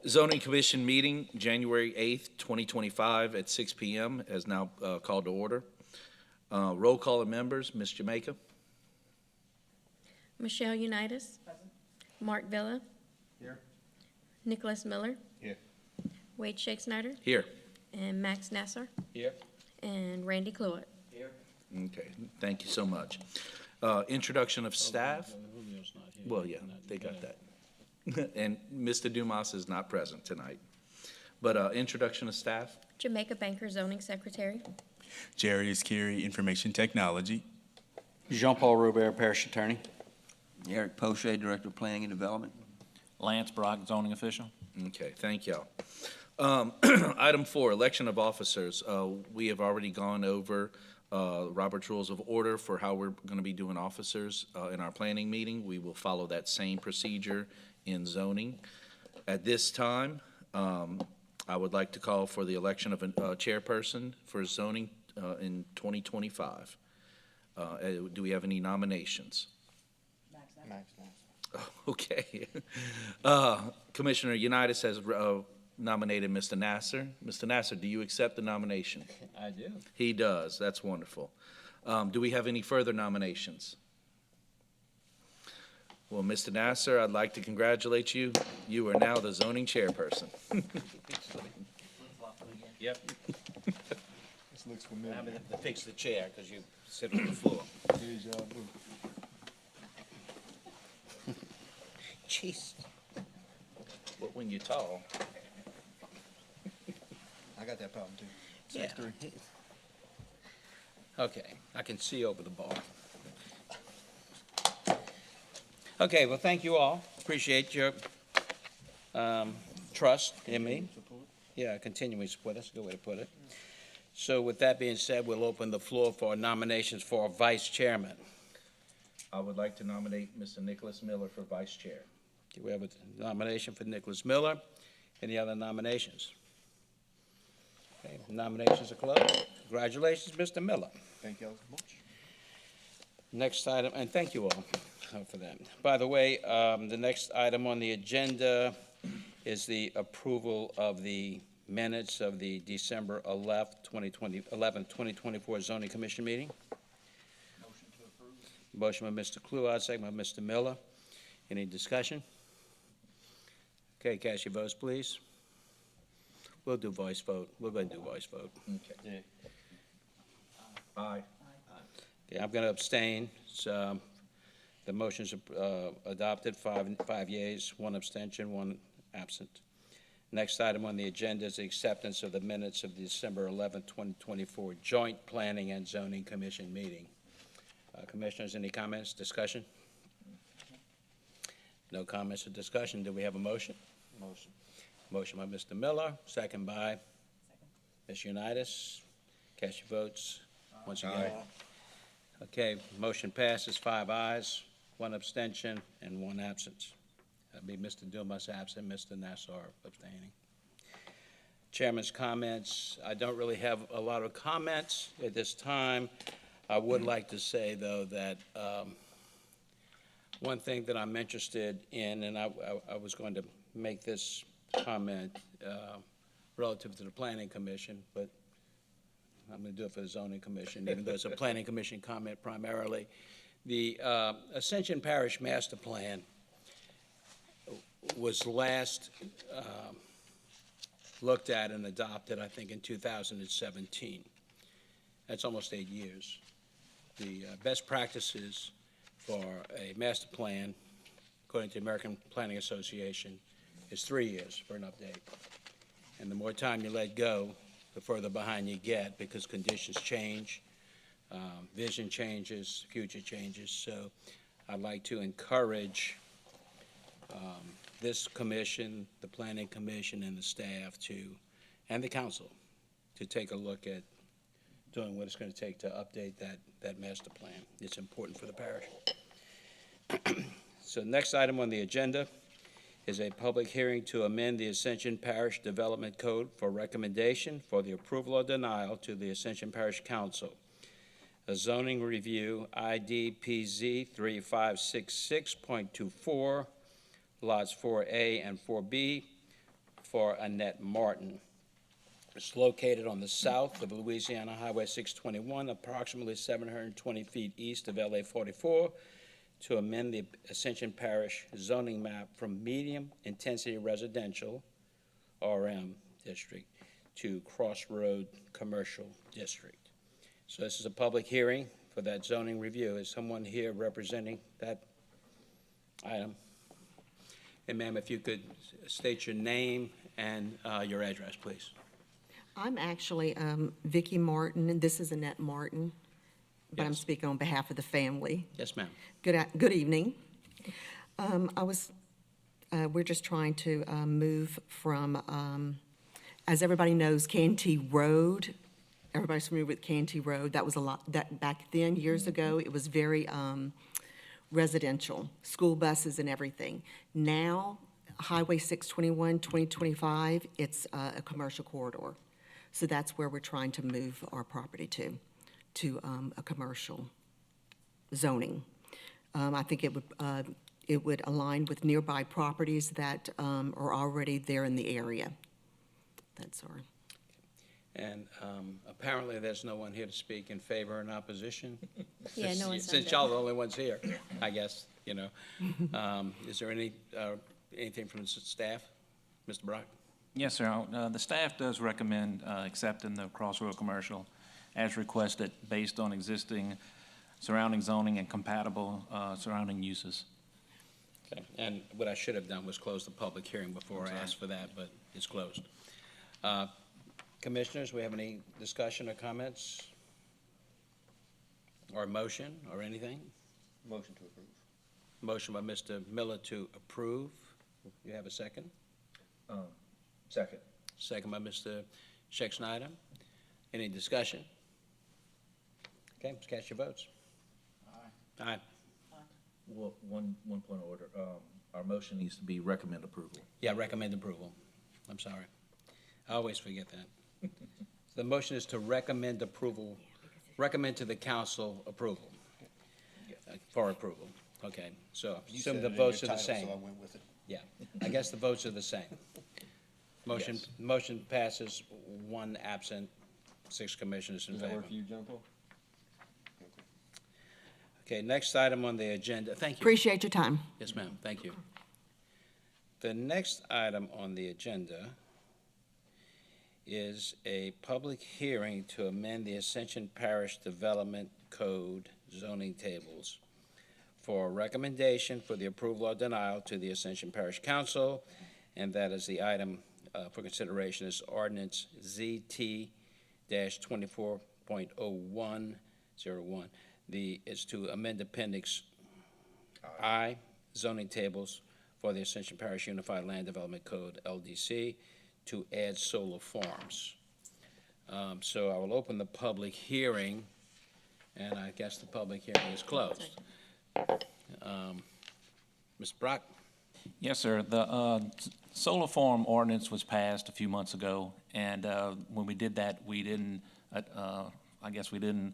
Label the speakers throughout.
Speaker 1: Zoning Commission meeting, January 8th, 2025 at 6 p.m. is now called to order. Roll call of members, Ms. Jamaica.
Speaker 2: Michelle Unitas.
Speaker 3: Present.
Speaker 2: Mark Villa.
Speaker 3: Here.
Speaker 2: Nicholas Miller.
Speaker 3: Here.
Speaker 2: Wade Shake Snyder.
Speaker 1: Here.
Speaker 2: And Max Nasser.
Speaker 3: Here.
Speaker 2: And Randy Cluett.
Speaker 3: Here.
Speaker 1: Okay, thank you so much. Introduction of staff. Well, yeah, they got that. And Mr. Dumas is not present tonight. But introduction of staff.
Speaker 2: Jamaica Banker, Zoning Secretary.
Speaker 4: Jarius Carey, Information Technology.
Speaker 5: Jean-Paul Robert, Parish Attorney.
Speaker 6: Eric Poche, Director of Planning and Development.
Speaker 7: Lance Brock, zoning official.
Speaker 1: Okay, thank y'all. Item 4, election of officers. We have already gone over Robert's Rules of Order for how we're going to be doing officers in our planning meeting. We will follow that same procedure in zoning. At this time, I would like to call for the election of a chairperson for zoning in 2025. Do we have any nominations?
Speaker 3: Max.
Speaker 1: Okay. Commissioner Unitas has nominated Mr. Nasser. Mr. Nasser, do you accept the nomination?
Speaker 7: I do.
Speaker 1: He does. That's wonderful. Do we have any further nominations? Well, Mr. Nasser, I'd like to congratulate you. You are now the zoning chairperson.
Speaker 7: Yep.
Speaker 3: This looks familiar.
Speaker 7: I'm gonna have to fix the chair because you sit on the floor.
Speaker 3: Deja vu.
Speaker 7: Jeez.
Speaker 1: But when you're tall.
Speaker 3: I got that problem too.
Speaker 7: Yeah.
Speaker 3: 6'3".
Speaker 7: Okay, I can see over the bar. Okay, well, thank you all. Appreciate your trust in me. Yeah, continuing support, that's a good way to put it. So with that being said, we'll open the floor for nominations for vice chairman.
Speaker 1: I would like to nominate Mr. Nicholas Miller for vice chair.
Speaker 7: Do we have a nomination for Nicholas Miller? Any other nominations? Okay, nominations are closed. Congratulations, Mr. Miller.
Speaker 3: Thank y'all so much.
Speaker 7: Next item, and thank you all for that. By the way, the next item on the agenda is the approval of the minutes of the December 11th, 2024 Zoning Commission meeting.
Speaker 3: Motion to approve.
Speaker 7: Motion by Mr. Cluett, second by Mr. Miller. Any discussion? Okay, cast your votes, please. We'll do voice vote. We're going to do voice vote.
Speaker 1: Okay. Aye.
Speaker 7: Okay, I'm going to abstain. So the motion's adopted, five yeas, one abstention, one absent. Next item on the agenda is the acceptance of the minutes of the December 11th, 2024 Joint Planning and Zoning Commission meeting. Commissioners, any comments, discussion? No comments or discussion. Do we have a motion?
Speaker 3: Motion.
Speaker 7: Motion by Mr. Miller, second by Ms. Unitas. Cast your votes once again. Okay, motion passes, 5 ayes, 1 abstention, and 1 absence. That'd be Mr. Dumas absent, Mr. Nassar abstaining. Chairman's comments. I don't really have a lot of comments at this time. I would like to say, though, that one thing that I'm interested in, and I was going to make this comment relative to the Planning Commission, but I'm going to do it for the Zoning Commission, even though it's a Planning Commission comment primarily. The Ascension Parish Master Plan was last looked at and adopted, I think, in 2017. That's almost 8 years. The best practices for a master plan, according to the American Planning Association, is 3 years for an update. And the more time you let go, the further behind you get, because conditions change, vision changes, future changes. So I'd like to encourage this commission, the Planning Commission, and the staff and the council to take a look at doing what it's going to take to update that master plan. It's important for the parish. So next item on the agenda is a public hearing to amend the Ascension Parish Development Code for recommendation for the approval or denial to the Ascension Parish Council. A zoning review, IDPZ 3566.24, lots 4A and 4B for Annette Martin. It's located on the south of Louisiana Highway 621, approximately 720 feet east of LA 44, to amend the Ascension Parish zoning map from medium-intensity residential, RM district, to Crossroad Commercial District. So this is a public hearing for that zoning review. Is someone here representing that item? And ma'am, if you could state your name and your address, please.
Speaker 8: I'm actually Vicki Martin, and this is Annette Martin, but I'm
Speaker 7: Yes.
Speaker 8: speaking on behalf of the family.
Speaker 7: Yes, ma'am.
Speaker 8: Good evening. We're just trying to move from, as everybody knows, Canty Road. Everybody's familiar with Canty Road. That was a lot, that back then, years ago, it was very residential, school buses and everything. Now, Highway 621, 2025, it's a commercial corridor. So that's where we're trying to move our property to a commercial zoning. I think it would align with nearby properties that are already there in the area. That's our.
Speaker 7: And apparently, there's no one here to speak in favor or in opposition.
Speaker 2: Yeah, no one signed
Speaker 7: Since
Speaker 2: up.
Speaker 7: y'all are the only ones here, I guess, you know. Is there anything from the staff? Mr. Brock?
Speaker 9: Yes, sir. The staff does recommend accepting the Crossroad Commercial as requested based on existing surrounding zoning and compatible surrounding uses.
Speaker 7: Okay. And what I should have done was close the public hearing before I asked for that, but it's closed. Commissioners, we have any discussion or comments? Or motion or anything?
Speaker 3: Motion to approve.
Speaker 7: Motion by Mr. Miller to approve. You have a second?
Speaker 1: Second.
Speaker 7: Second by Mr. Scheck-Snyder. Any discussion? Okay, let's cast your votes. Aye.
Speaker 1: Well, one point of order. Our motion needs to be recommend approval.
Speaker 7: Yeah, recommend approval. I'm sorry. I always forget that. The motion is to recommend approval, recommend to the council approval, for approval. Okay, so
Speaker 3: You
Speaker 7: assume
Speaker 3: said
Speaker 7: the
Speaker 3: it in
Speaker 7: votes
Speaker 3: your
Speaker 7: are the
Speaker 3: title,
Speaker 7: same.
Speaker 3: So I went with it.
Speaker 7: Yeah, I guess the votes are the same. Motion,
Speaker 1: Yes.
Speaker 7: motion passes, one absent, 6 commissioners in favor.
Speaker 3: you, John Paul?
Speaker 7: Okay, next item on the agenda, thank you.
Speaker 8: Appreciate your time.
Speaker 7: Yes, ma'am, thank you. The next item on the agenda is a public hearing to amend the Ascension Parish Development Code zoning tables for recommendation for the approval or denial to the Ascension Parish Council, and that is the item for consideration is ordinance ZT-24.0101. Is to amend Appendix I zoning tables for the Ascension Parish Unified Land Development Code, LDC, to add solar farms. So I will open the public hearing, and I guess the public hearing is closed. Mr. Brock?
Speaker 9: Yes, sir. The solar farm ordinance was passed a few months ago, and when we did that, we didn't, I guess we didn't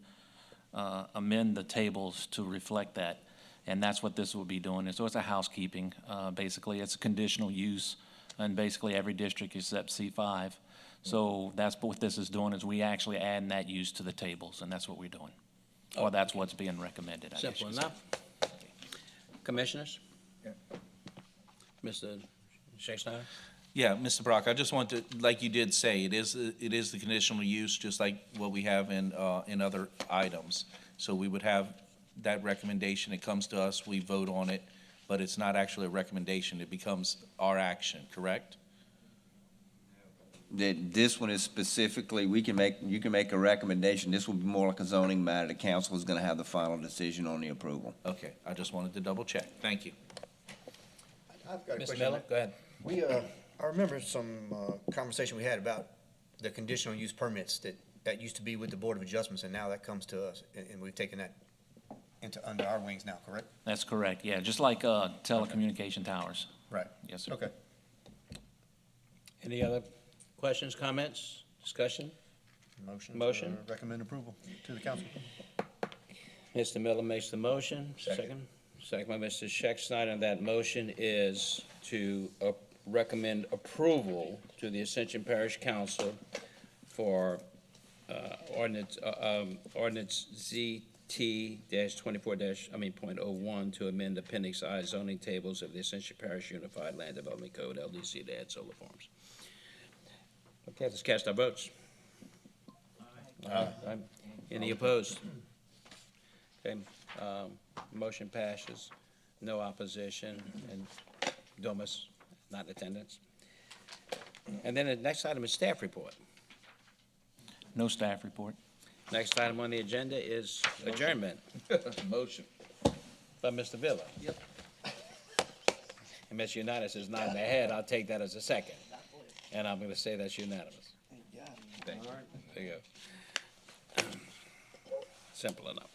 Speaker 9: amend the tables to reflect that, and that's what this will be doing. So it's a housekeeping. Basically, it's a conditional use in basically every district except C5. So that's what this is doing, is we actually adding that use to the tables, and that's what we're doing. Or that's what's being recommended, I guess
Speaker 7: Simple
Speaker 9: you could say.
Speaker 7: enough. Commissioners? Mr. Scheck-Snyder?
Speaker 1: Yeah, Mr. Brock, I just want to, like you did say, it is the conditional use, just like what we have in other items. So we would have that recommendation, it comes to us, we vote on it, but it's not actually a recommendation, it becomes our action, correct?
Speaker 6: That this one is specifically, you can make a recommendation. This will be more like a zoning matter. The council is going to have the final decision on the approval.
Speaker 1: Okay, I just wanted to double check. Thank you.
Speaker 3: I've got a
Speaker 7: Mr.
Speaker 3: question.
Speaker 7: Miller, go ahead.
Speaker 3: I remember some conversation we had about the conditional use permits that used to be with the Board of Adjustments, and now that comes to us, and we've taken that under our wings now, correct?
Speaker 9: That's correct, yeah, just like telecommunication towers.
Speaker 3: Right.
Speaker 9: Yes, sir.
Speaker 3: Okay.
Speaker 7: Any other questions, comments, discussion? Motion?
Speaker 3: To recommend approval to the council.
Speaker 7: Mr. Miller makes the motion. Second by Mr. Scheck-Snyder, and that motion is to recommend approval to the Ascension Parish Council for ordinance ZT-24-.01 to amend Appendix I zoning tables of the Ascension Parish Unified Land Development Code, LDC, to add solar farms. Okay, let's cast our votes. Aye. Any opposed? Okay, motion passes, no opposition, and Domas not in attendance. And then the next item is staff report.
Speaker 9: No staff report.
Speaker 7: Next item on the agenda is adjournment
Speaker 1: Motion.
Speaker 7: by Mr. Villa. Yep. And Ms. Unitas is nodding their head, I'll take that as a second. And I'm gonna say that's unanimous.
Speaker 1: Thank you.
Speaker 7: There you go. Simple enough.